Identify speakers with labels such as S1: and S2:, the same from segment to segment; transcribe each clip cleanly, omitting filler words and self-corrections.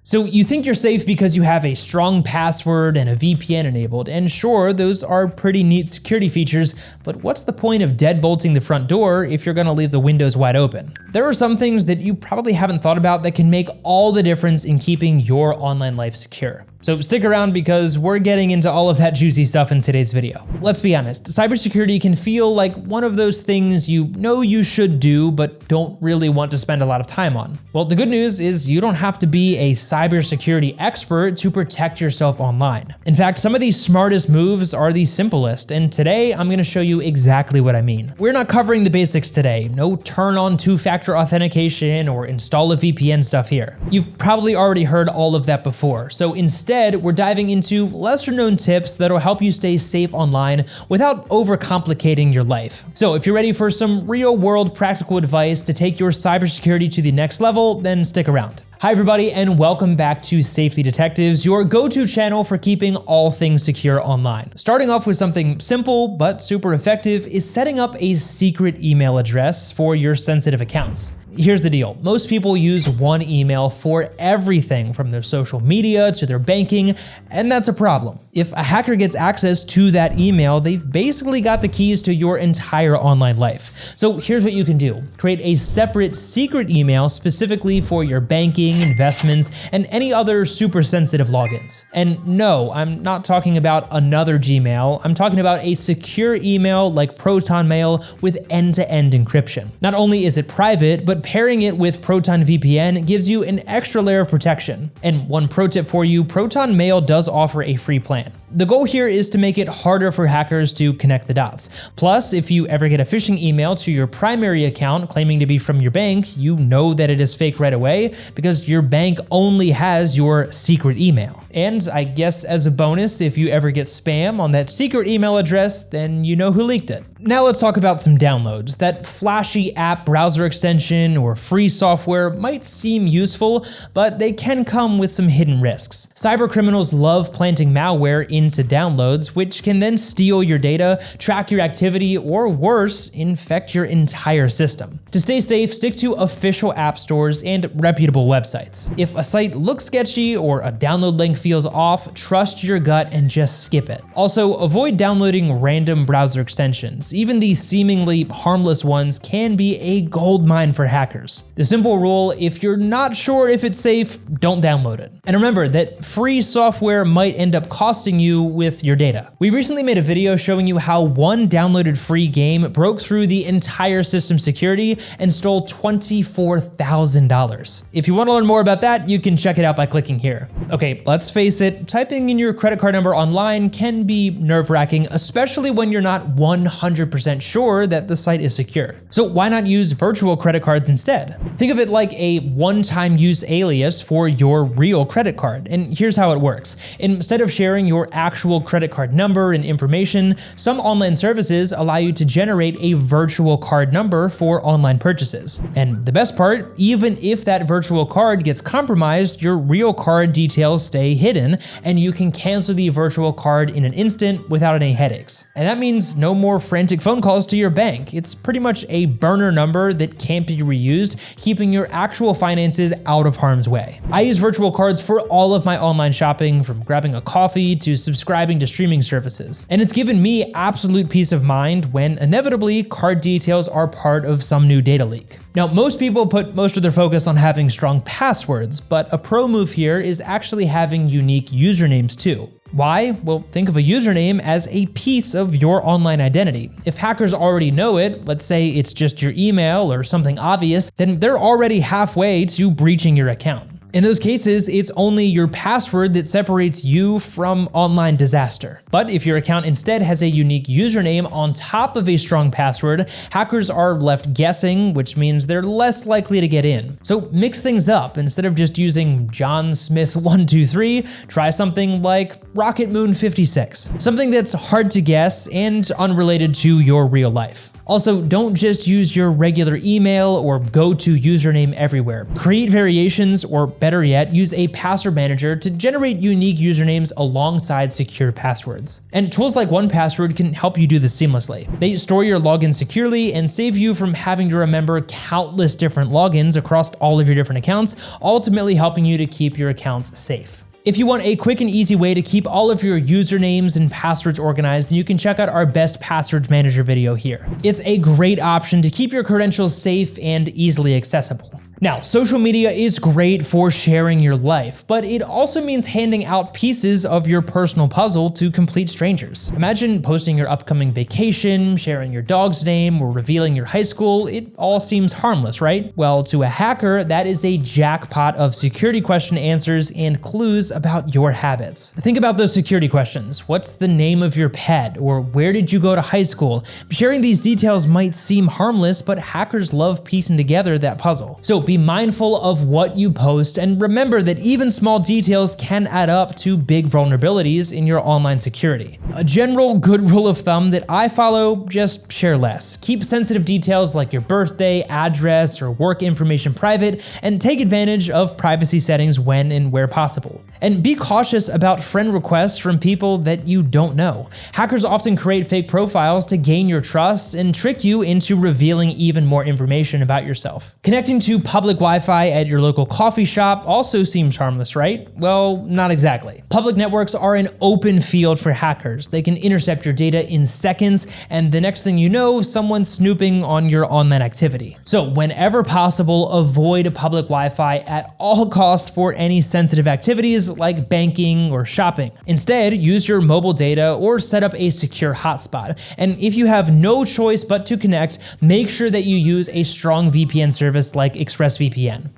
S1: So you think you're safe because you have a strong password and a VPN enabled, and sure, those are pretty neat security features, but what's the point of deadbolting the front door if you're gonna leave the windows wide open? There are some things that you probably haven't thought about that can make all the difference in keeping your online life secure. So stick around because we're getting into all of that juicy stuff in today's video. Let's be honest, cybersecurity can feel like one of those things you know you should do, but don't really want to spend a lot of time on. Well, the good news is you don't have to be a cybersecurity expert to protect yourself online. In fact, some of the smartest moves are the simplest, and today I'm gonna show you exactly what I mean. We're not covering the basics today. No turn on two-factor authentication or install a VPN stuff here. You've probably already heard all of that before, so instead, we're diving into lesser known tips that'll help you stay safe online without overcomplicating your life. So if you're ready for some real world practical advice to take your cybersecurity to the next level, then stick around. Hi everybody, and welcome back to Safety Detectives, your go-to channel for keeping all things secure online. Starting off with something simple but super effective is setting up a secret email address for your sensitive accounts. Here's the deal. Most people use one email for everything from their social media to their banking, and that's a problem. If a hacker gets access to that email, they've basically got the keys to your entire online life. So here's what you can do. Create a separate secret email specifically for your banking, investments, and any other super sensitive logins. And no, I'm not talking about another Gmail. I'm talking about a secure email like Proton Mail with end-to-end encryption. Not only is it private, but pairing it with Proton VPN gives you an extra layer of protection. And one pro tip for you, Proton Mail does offer a free plan. The goal here is to make it harder for hackers to connect the dots. Plus, if you ever get a phishing email to your primary account claiming to be from your bank, you know that it is fake right away because your bank only has your secret email. And I guess as a bonus, if you ever get spam on that secret email address, then you know who leaked it. Now let's talk about some downloads. That flashy app browser extension or free software might seem useful, but they can come with some hidden risks. Cyber criminals love planting malware into downloads, which can then steal your data, track your activity, or worse, infect your entire system. To stay safe, stick to official app stores and reputable websites. If a site looks sketchy or a download link feels off, trust your gut and just skip it. Also, avoid downloading random browser extensions. Even the seemingly harmless ones can be a goldmine for hackers. The simple rule, if you're not sure if it's safe, don't download it. And remember that free software might end up costing you with your data. We recently made a video showing you how one downloaded free game broke through the entire system security and stole $24,000. If you want to learn more about that, you can check it out by clicking here. Okay, let's face it, typing in your credit card number online can be nerve-wracking, especially when you're not 100% sure that the site is secure. So why not use virtual credit cards instead? Think of it like a one-time use alias for your real credit card. And here's how it works. Instead of sharing your actual credit card number and information, some online services allow you to generate a virtual card number for online purchases. And the best part, even if that virtual card gets compromised, your real card details stay hidden and you can cancel the virtual card in an instant without any headaches. And that means no more frantic phone calls to your bank. It's pretty much a burner number that can't be reused, keeping your actual finances out of harm's way. I use virtual cards for all of my online shopping, from grabbing a coffee to subscribing to streaming services. And it's given me absolute peace of mind when inevitably card details are part of some new data leak. Now, most people put most of their focus on having strong passwords, but a pro move here is actually having unique usernames too. Why? Well, think of a username as a piece of your online identity. If hackers already know it, let's say it's just your email or something obvious, then they're already halfway to breaching your account. In those cases, it's only your password that separates you from online disaster. But if your account instead has a unique username on top of a strong password, hackers are left guessing, which means they're less likely to get in. So mix things up. Instead of just using John Smith 123, try something like Rocket Moon 56, something that's hard to guess and unrelated to your real life. Also, don't just use your regular email or go-to username everywhere. Create variations, or better yet, use a password manager to generate unique usernames alongside secure passwords. And tools like 1Password can help you do this seamlessly. They store your login securely and save you from having to remember countless different logins across all of your different accounts, ultimately helping you to keep your accounts safe. If you want a quick and easy way to keep all of your usernames and passwords organized, then you can check out our best passwords manager video here. It's a great option to keep your credentials safe and easily accessible. Now, social media is great for sharing your life, but it also means handing out pieces of your personal puzzle to complete strangers. Imagine posting your upcoming vacation, sharing your dog's name, or revealing your high school. It all seems harmless, right? Well, to a hacker, that is a jackpot of security question answers and clues about your habits. Think about those security questions. What's the name of your pet? Or where did you go to high school? Sharing these details might seem harmless, but hackers love piecing together that puzzle. So be mindful of what you post, and remember that even small details can add up to big vulnerabilities in your online security. A general good rule of thumb that I follow: just share less. Keep sensitive details like your birthday, address, or work information private, and take advantage of privacy settings when and where possible. And be cautious about friend requests from people that you don't know. Hackers often create fake profiles to gain your trust and trick you into revealing even more information about yourself. Connecting to public Wi-Fi at your local coffee shop also seems harmless, right? Well, not exactly. Public networks are an open field for hackers. They can intercept your data in seconds, and the next thing you know, someone's snooping on your online activity. So whenever possible, avoid public Wi-Fi at all costs for any sensitive activities like banking or shopping. Instead, use your mobile data or set up a secure hotspot. And if you have no choice but to connect, make sure that you use a strong VPN service like ExpressVPN.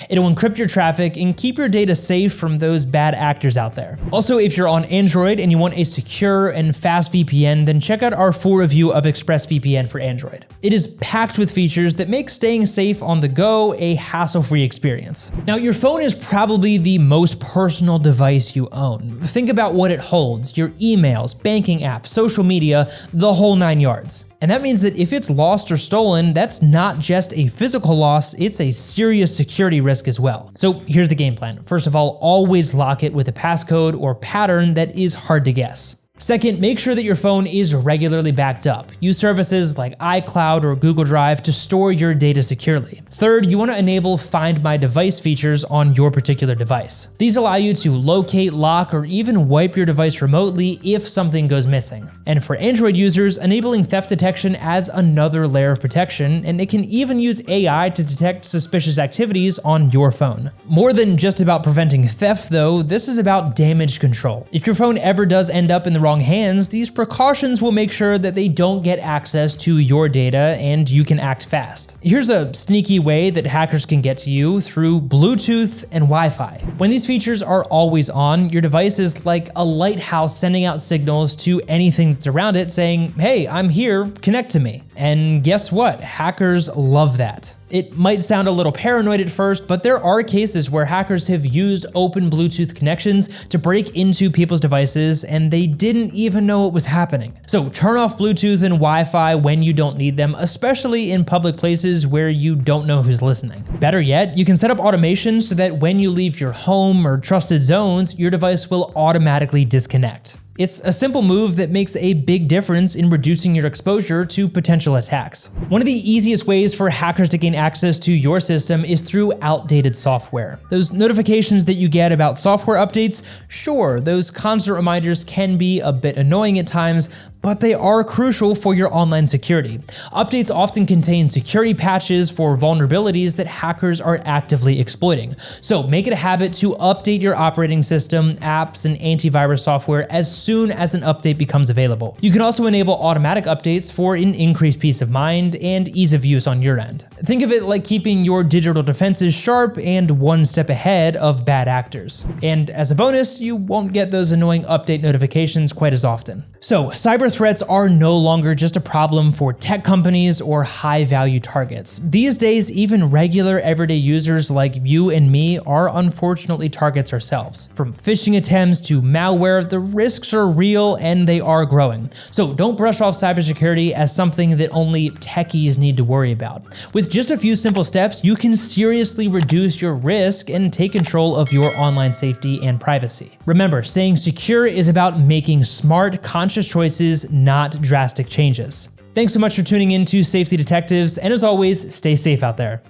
S1: It'll encrypt your traffic and keep your data safe from those bad actors out there. Also, if you're on Android and you want a secure and fast VPN, then check out our full review of ExpressVPN for Android. It is packed with features that make staying safe on the go a hassle-free experience. Now, your phone is probably the most personal device you own. Think about what it holds: your emails, banking apps, social media, the whole 9 yards. And that means that if it's lost or stolen, that's not just a physical loss, it's a serious security risk as well. So here's the game plan. First of all, always lock it with a passcode or pattern that is hard to guess. Second, make sure that your phone is regularly backed up. Use services like iCloud or Google Drive to store your data securely. Third, you want to enable Find My Device features on your particular device. These allow you to locate, lock, or even wipe your device remotely if something goes missing. And for Android users, enabling theft detection adds another layer of protection, and it can even use AI to detect suspicious activities on your phone. More than just about preventing theft though, this is about damage control. If your phone ever does end up in the wrong hands, these precautions will make sure that they don't get access to your data and you can act fast. Here's a sneaky way that hackers can get to you: through Bluetooth and Wi-Fi. When these features are always on, your device is like a lighthouse sending out signals to anything that's around it saying, "Hey, I'm here, connect to me." And guess what? Hackers love that. It might sound a little paranoid at first, but there are cases where hackers have used open Bluetooth connections to break into people's devices and they didn't even know it was happening. So turn off Bluetooth and Wi-Fi when you don't need them, especially in public places where you don't know who's listening. Better yet, you can set up automation so that when you leave your home or trusted zones, your device will automatically disconnect. It's a simple move that makes a big difference in reducing your exposure to potential attacks. One of the easiest ways for hackers to gain access to your system is through outdated software. Those notifications that you get about software updates, sure, those constant reminders can be a bit annoying at times, but they are crucial for your online security. Updates often contain security patches for vulnerabilities that hackers are actively exploiting. So make it a habit to update your operating system, apps, and antivirus software as soon as an update becomes available. You can also enable automatic updates for an increased peace of mind and ease of use on your end. Think of it like keeping your digital defenses sharp and one step ahead of bad actors. And as a bonus, you won't get those annoying update notifications quite as often. So, cybersecurity threats are no longer just a problem for tech companies or high-value targets. These days, even regular everyday users like you and me are unfortunately targets ourselves. From phishing attempts to malware, the risks are real and they are growing. So don't brush off cybersecurity as something that only techies need to worry about. With just a few simple steps, you can seriously reduce your risk and take control of your online safety and privacy. Remember, staying secure is about making smart, conscious choices, not drastic changes. Thanks so much for tuning in to Safety Detectives, and as always, stay safe out there.